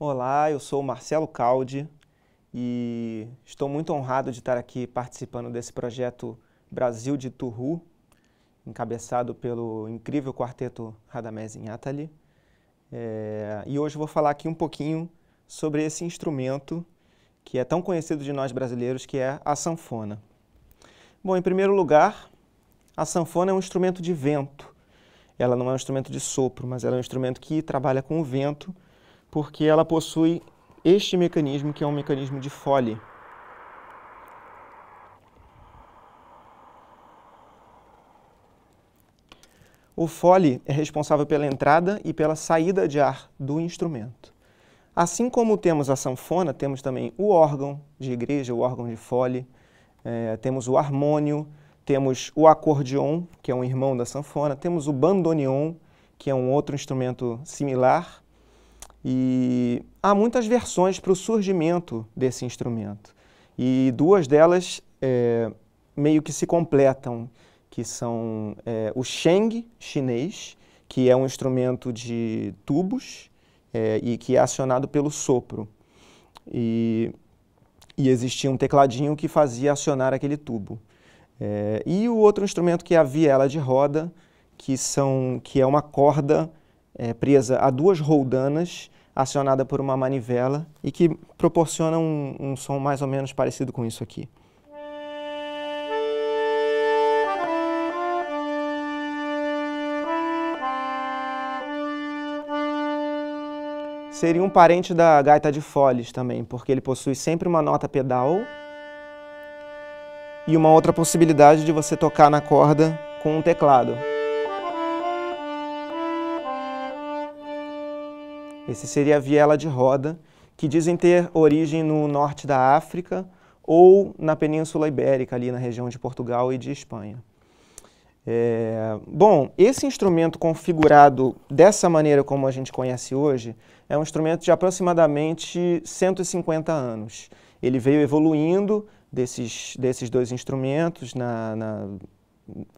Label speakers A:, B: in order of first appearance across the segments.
A: Olá, eu sou o Marcelo Caldi e estou muito honrado de estar aqui participando desse projeto Brasil de Turru, encabeçado pelo incrível quarteto Radamés Inátali. E hoje eu vou falar aqui um pouquinho sobre esse instrumento que é tão conhecido de nós brasileiros, que é a sanfona. Bom, em primeiro lugar, a sanfona é um instrumento de vento. Ela não é um instrumento de sopro, mas ela é um instrumento que trabalha com o vento, porque ela possui este mecanismo, que é um mecanismo de Foley. O Foley é responsável pela entrada e pela saída de ar do instrumento. Assim como temos a sanfona, temos também o órgão de igreja, o órgão de Foley, temos o harmônio, temos o acordeon, que é um irmão da sanfona, temos o bandoneon, que é um outro instrumento similar, e há muitas versões para o surgimento desse instrumento. E duas delas meio que se completam, que são o sheng chinês, que é um instrumento de tubos e que é acionado pelo sopro. E existia um tecladinho que fazia acionar aquele tubo. E o outro instrumento que é a viela de roda, que é uma corda presa a duas roldanas, acionada por uma manivela e que proporciona um som mais ou menos parecido com isso aqui. Seria um parente da gaita de foles também, porque ele possui sempre uma nota pedal e uma outra possibilidade de você tocar na corda com um teclado. Esse seria a viela de roda, que dizem ter origem no norte da África ou na Península Ibérica, ali na região de Portugal e de Espanha. Bom, esse instrumento configurado dessa maneira como a gente conhece hoje é um instrumento de aproximadamente 150 anos. Ele veio evoluindo desses dois instrumentos,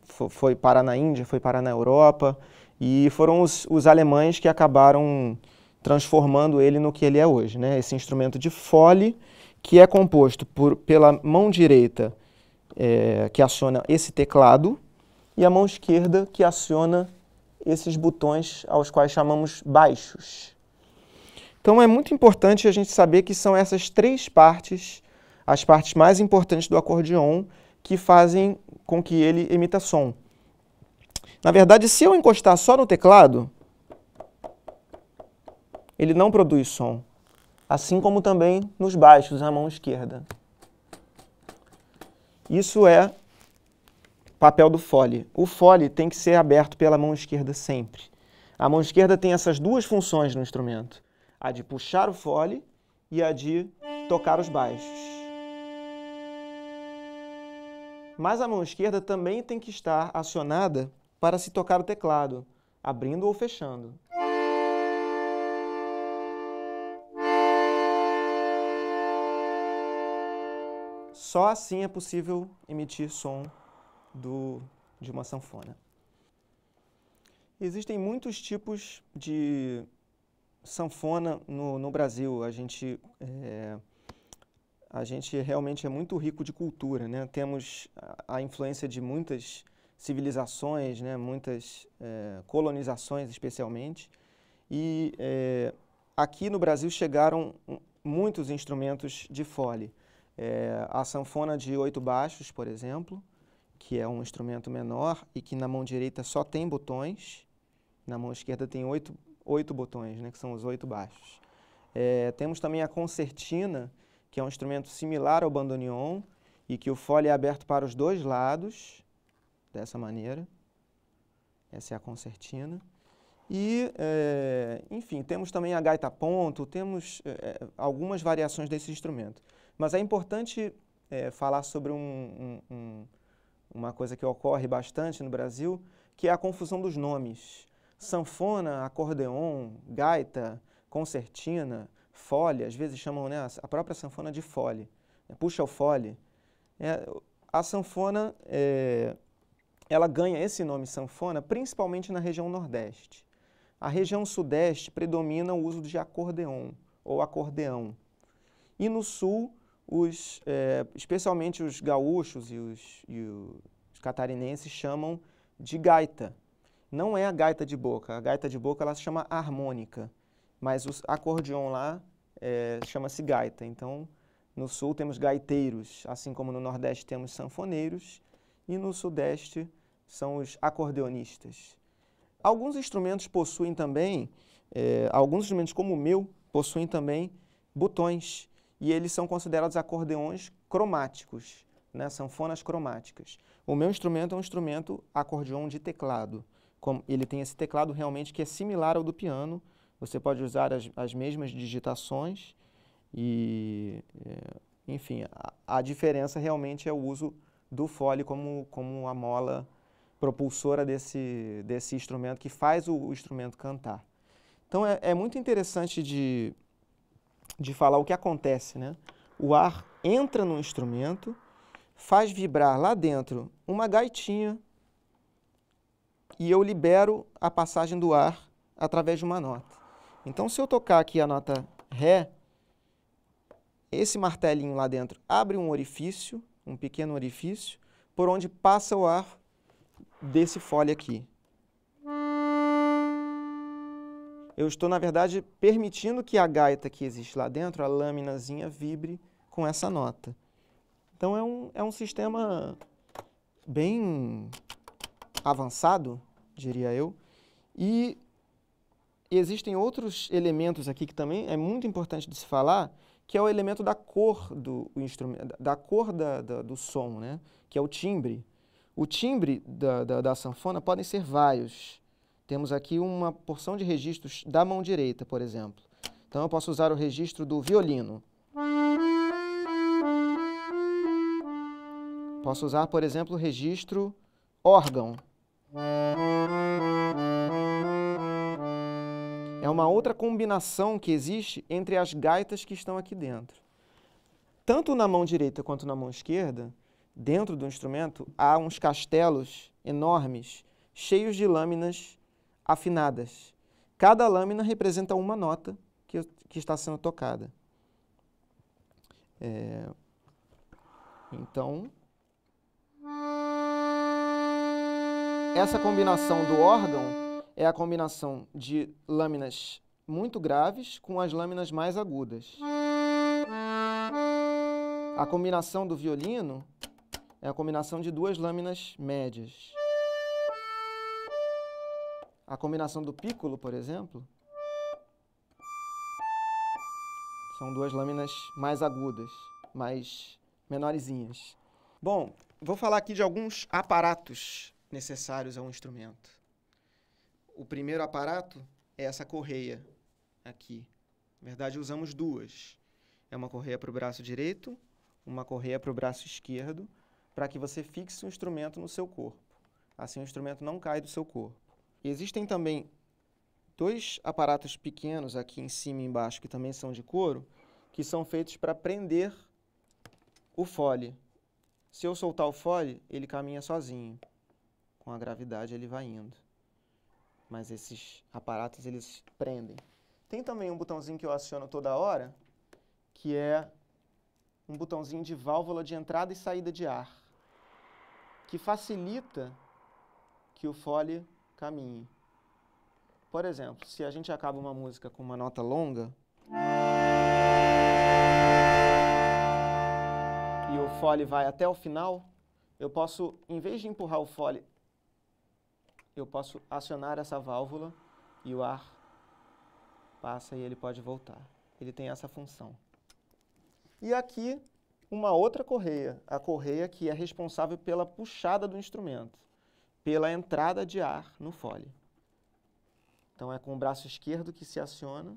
A: foi parar na Índia, foi parar na Europa, e foram os alemães que acabaram transformando ele no que ele é hoje, né? Esse instrumento de Foley, que é composto pela mão direita, que aciona esse teclado, e a mão esquerda que aciona esses botões aos quais chamamos baixos. Então é muito importante a gente saber que são essas três partes, as partes mais importantes do acordeon, que fazem com que ele emita som. Na verdade, se eu encostar só no teclado, ele não produz som, assim como também nos baixos, a mão esquerda. Isso é papel do Foley. O Foley tem que ser aberto pela mão esquerda sempre. A mão esquerda tem essas duas funções no instrumento, a de puxar o Foley e a de tocar os baixos. Mas a mão esquerda também tem que estar acionada para se tocar o teclado, abrindo ou fechando. Só assim é possível emitir som de uma sanfona. Existem muitos tipos de sanfona no Brasil. A gente realmente é muito rico de cultura, né? Temos a influência de muitas civilizações, né? Muitas colonizações especialmente. E aqui no Brasil chegaram muitos instrumentos de Foley. A sanfona de 8 baixos, por exemplo, que é um instrumento menor e que na mão direita só tem botões, na mão esquerda tem 8 botões, né, que são os 8 baixos. Temos também a concertina, que é um instrumento similar ao bandoneon e que o Foley é aberto para os dois lados, dessa maneira. Essa é a concertina. E, enfim, temos também a gaita ponto, temos algumas variações desse instrumento. Mas é importante falar sobre uma coisa que ocorre bastante no Brasil, que é a confusão dos nomes. Sanfona, acordeon, gaita, concertina, Foley, às vezes chamam, né, a própria sanfona de Foley, puxa o Foley. A sanfona, ela ganha esse nome sanfona principalmente na região Nordeste. A região Sudeste predomina o uso de acordeon, ou acordeão. E no sul, especialmente os gaúchos e os catarinenses chamam de gaita. Não é a gaita de boca. A gaita de boca ela se chama harmônica, mas o acordeão lá chama-se gaita. Então, no sul temos gaiteiros, assim como no nordeste temos sanfoneiros, e no sudeste são os acordeonistas. Alguns instrumentos possuem também, alguns instrumentos como o meu, possuem também botões, e eles são considerados acordeões cromáticos, né? Sanfonas cromáticas. O meu instrumento é um instrumento acordeão de teclado. Ele tem esse teclado realmente que é similar ao do piano, você pode usar as mesmas digitações e, enfim, a diferença realmente é o uso do fole como a mola propulsora desse instrumento que faz o instrumento cantar. Então é muito interessante de falar o que acontece, né? O ar entra no instrumento, faz vibrar lá dentro uma gaitinha e eu libero a passagem do ar através de uma nota. Então, se eu tocar aqui a nota Ré, esse martelinho lá dentro abre um orifício, um pequeno orifício, por onde passa o ar desse fole aqui. Eu estou, na verdade, permitindo que a gaita que existe lá dentro, a lâminazinha, vibre com essa nota. Então é um sistema bem avançado, diria eu, e existem outros elementos aqui que também é muito importante de se falar, que é o elemento da cor do instrumento, da cor do som, né? Que é o timbre. O timbre da sanfona podem ser vários. Temos aqui uma porção de registros da mão direita, por exemplo. Então eu posso usar o registro do violino. Posso usar, por exemplo, o registro órgão. É uma outra combinação que existe entre as gaitas que estão aqui dentro. Tanto na mão direita quanto na mão esquerda, dentro do instrumento, há uns castelos enormes, cheios de lâminas afinadas. Cada lâmina representa uma nota que está sendo tocada. Então, essa combinação do órgão é a combinação de lâminas muito graves com as lâminas mais agudas. A combinação do violino é a combinação de duas lâminas médias. A combinação do piccolo, por exemplo, são duas lâminas mais agudas, mais menorzinhas. Bom, vou falar aqui de alguns aparatos necessários a um instrumento. O primeiro aparato é essa correia aqui. Na verdade, usamos duas. É uma correia para o braço direito, uma correia para o braço esquerdo, para que você fixe o instrumento no seu corpo. Assim o instrumento não cai do seu corpo. Existem também dois aparatos pequenos aqui em cima e embaixo, que também são de couro, que são feitos para prender o fole. Se eu soltar o fole, ele caminha sozinho. Com a gravidade ele vai indo. Mas esses aparatos, eles prendem. Tem também um botãozinho que eu aciono toda hora, que é um botãozinho de válvula de entrada e saída de ar, que facilita que o fole caminhe. Por exemplo, se a gente acaba uma música com uma nota longa e o fole vai até o final, eu posso, em vez de empurrar o fole, eu posso acionar essa válvula e o ar passa e ele pode voltar. Ele tem essa função. E aqui, uma outra correia, a correia que é responsável pela puxada do instrumento, pela entrada de ar no fole. Então é com o braço esquerdo que se aciona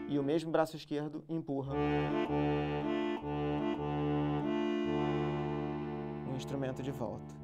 A: e o mesmo braço esquerdo empurra o instrumento de volta.